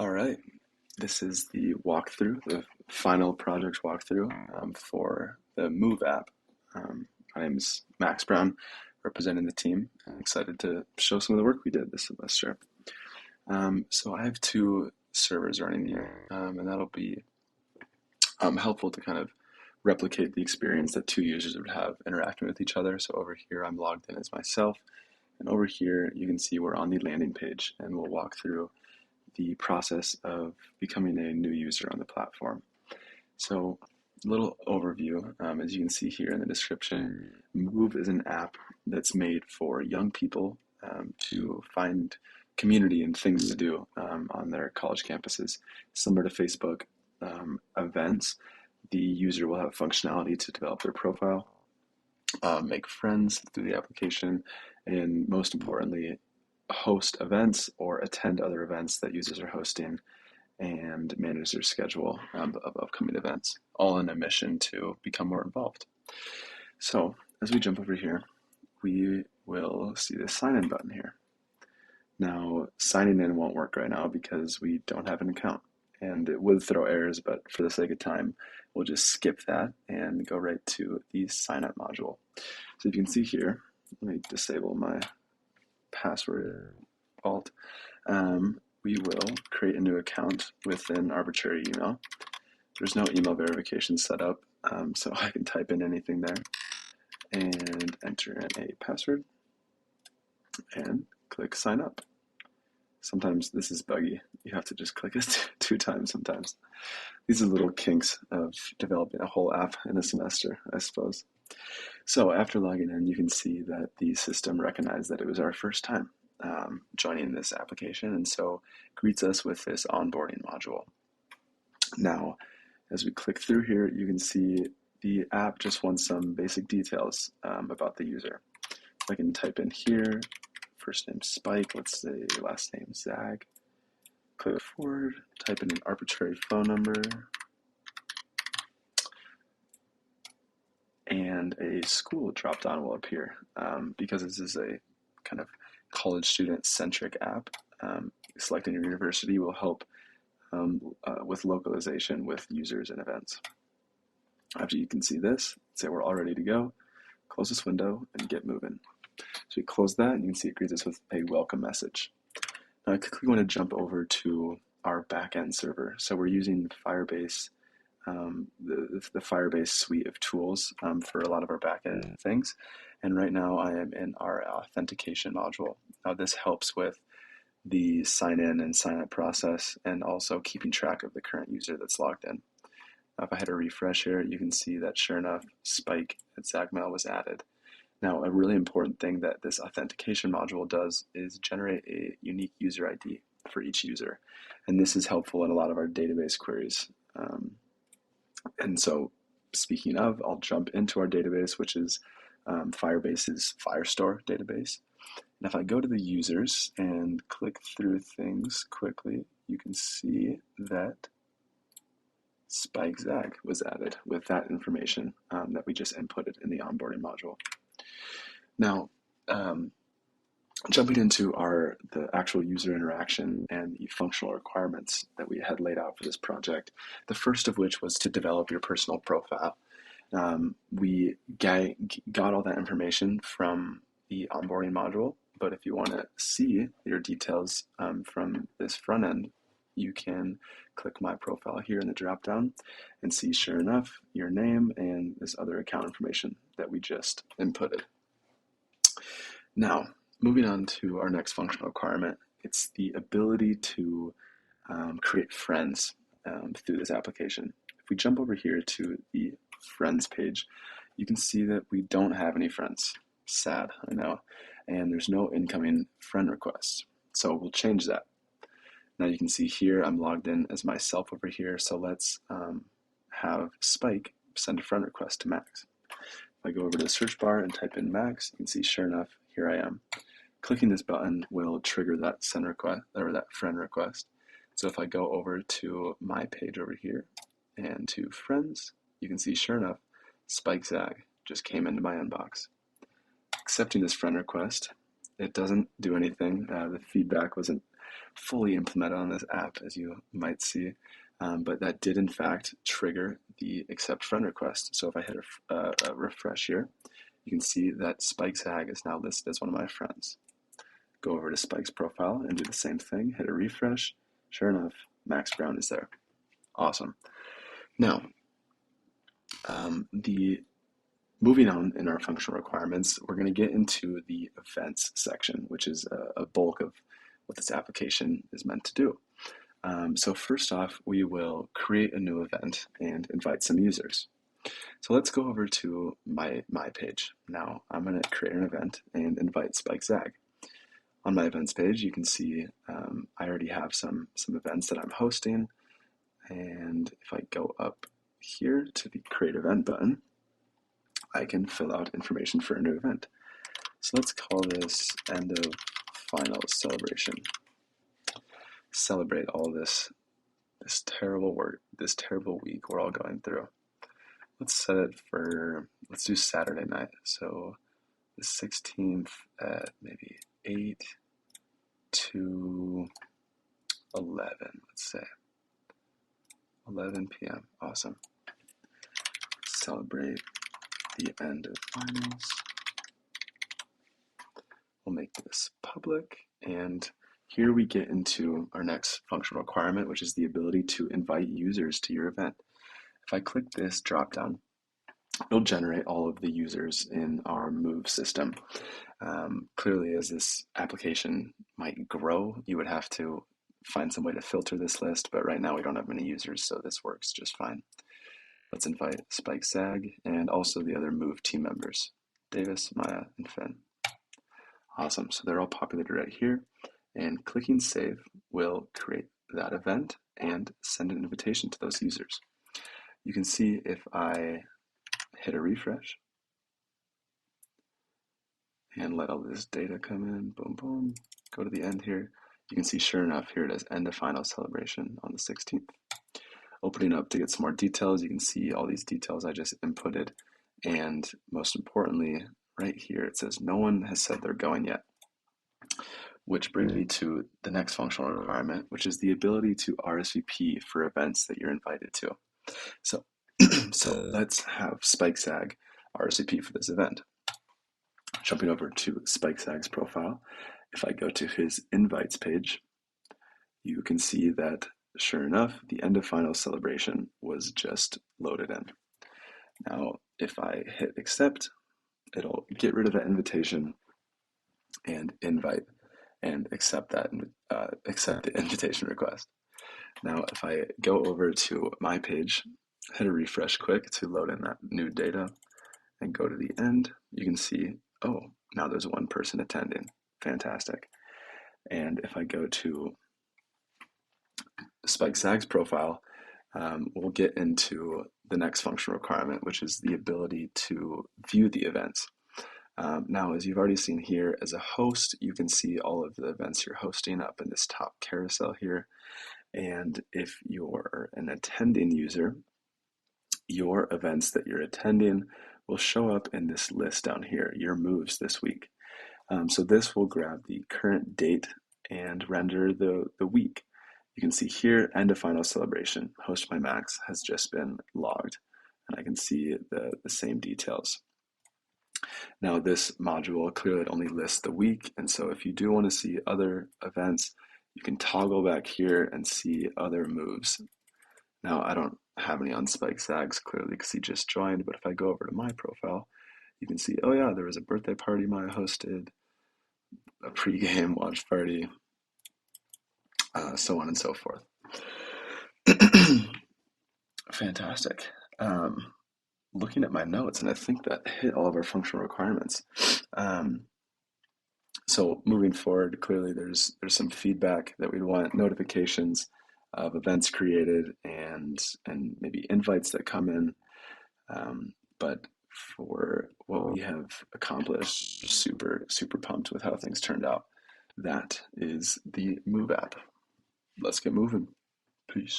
All right, this is the walkthrough, the final project walkthrough for the Move app. My name is Max Brown, representing the team. I'm excited to show some of the work we did this semester. So I have two servers running here, and that'll be helpful to kind of replicate the experience that two users would have interacting with each other. So over here, I'm logged in as myself, and over here, you can see we're on the landing page, and we'll walk through the process of becoming a new user on the platform. So, a little overview, as you can see here in the description, Move is an app that's made for young people to find community and things to do on their college campuses. Similar to Facebook events, the user will have functionality to develop their profile, make friends through the application, and most importantly, host events or attend other events that users are hosting and manage their schedule of upcoming events, all in a mission to become more involved. So as we jump over here, we will see the sign in button here. Now, signing in won't work right now because we don't have an account, and it would throw errors, but for the sake of time, we'll just skip that and go right to the sign up module. So you can see here, let me disable my password vault. We will create a new account with an arbitrary email. There's no email verification set up, so I can type in anything there and enter in a password and click sign up. Sometimes this is buggy. You have to just click it two times sometimes. These are little kinks of developing a whole app in a semester, I suppose. So after logging in, you can see that the system recognized that it was our first time joining this application, and so greets us with this onboarding module. Now, as we click through here, you can see the app just wants some basic details about the user. I can type in here, first name Spike, let's say last name Zag, click forward, type in an arbitrary phone number, and a school drop-down will appear. Because this is a kind of college student-centric app, selecting your university will help with localization with users and events. After you can see this, say we're all ready to go, close this window and get moving. So we close that, and you can see it greets us with a welcome message. Now I quickly want to jump over to our backend server. So we're using Firebase, the Firebase suite of tools for a lot of our backend things. And right now I am in our authentication module. Now this helps with the sign in and sign up process and also keeping track of the current user that's logged in. Now, if I hit a refresh here, you can see that sure enough, Spike at Zagmail was added. Now, a really important thing that this authentication module does is generate a unique user ID for each user. And this is helpful in a lot of our database queries. And so, speaking of, I'll jump into our database, which is Firebase's Firestore database. And if I go to the users and click through things quickly, you can see that Spike Zag was added with that information that we just inputted in the onboarding module. Now, jumping into the actual user interaction and the functional requirements that we had laid out for this project, the first of which was to develop your personal profile. We got all that information from the onboarding module, but if you want to see your details from this front end, you can click my profile here in the dropdown and see, sure enough, your name and this other account information that we just inputted. Now, moving on to our next functional requirement, it's the ability to create friends through this application. If we jump over here to the friends page, you can see that we don't have any friends. Sad, I know. And there's no incoming friend requests. So we'll change that. Now you can see here I'm logged in as myself over here, so let's have Spike send a friend request to Max. If I go over to the search bar and type in Max, you can see sure enough, here I am. Clicking this button will trigger that send request or that friend request. So if I go over to my page over here and to friends, you can see sure enough, Spike Zag just came into my inbox. Accepting this friend request, it doesn't do anything. The feedback wasn't fully implemented on this app, as you might see. But that did in fact trigger the accept friend request. So if I hit a refresh here, you can see that SpikeSag is now listed as one of my friends. Go over to Spike's profile and do the same thing, hit a refresh. Sure enough, Max Brown is there. Awesome. Now, moving on in our functional requirements, we're going to get into the events section, which is a bulk of what this application is meant to do. So first off, we will create a new event and invite some users. So let's go over to my page. Now I'm going to create an event and invite SpikeSag. On my events page, you can see I already have some events that I'm hosting. And if I go up here to the create event button, I can fill out information for a new event. So let's call this end of final celebration. Celebrate all this terrible work, this terrible week we're all going through. Let's set it for, let's do Saturday night. So the 16th at maybe 8 to 11, let's say. 11 p.m. Awesome. Celebrate the end of finals. We'll make this public, and here we get into our next functional requirement, which is the ability to invite users to your event. If I click this drop down, it'll generate all of the users in our Muv system. Clearly, as this application might grow, you would have to find some way to filter this list, but right now we don't have many users, so this works just fine. Let's invite SpikeSag and also the other Muv team members, Davis, Maya, and Finn. Awesome, so they're all populated right here, and clicking save will create that event and send an invitation to those users. You can see if I hit a refresh and let all this data come in, boom, boom, go to the end here, you can see sure enough, here it is, end of final celebration on the 16th. Opening up to get some more details, you can see all these details I just inputted, and most importantly, right here it says no one has said they're going yet, which brings me to the next functional requirement, which is the ability to RSVP for events that you're invited to. So let's have SpikeSag RSVP for this event. Jumping over to SpikeSag's profile, if I go to his invites page, you can see that sure enough, the end of final celebration was just loaded in. Now, if I hit accept, it'll get rid of that invitation and invite and accept the invitation request. Now, if I go over to my page, hit a refresh quick to load in that new data and go to the end, you can see, oh, now there's one person attending. Fantastic. And if I go to SpikeSag's profile, we'll get into the next functional requirement, which is the ability to view the events. Now, as you've already seen here, as a host, you can see all of the events you're hosting up in this top carousel here. And if you're an attending user, your events that you're attending will show up in this list down here, your moves this week. So this will grab the current date and render the week. You can see here, end of final celebration, host by Max has just been logged, and I can see the same details. Now this module clearly only lists the week, and so if you do want to see other events, you can toggle back here and see other moves. Now I don't have any on SpikeSag's clearly because he just joined, but if I go over to my profile, you can see, oh yeah, there was a birthday party Maya hosted, a pre-game watch party, so on and so forth. Fantastic. Looking at my notes, and I think that hit all of our functional requirements. So moving forward, clearly there's some feedback that we'd want, notifications of events created and maybe invites that come in. But for what we have accomplished, super pumped with how things turned out. That is the Muv app. Let's get moving. Peace.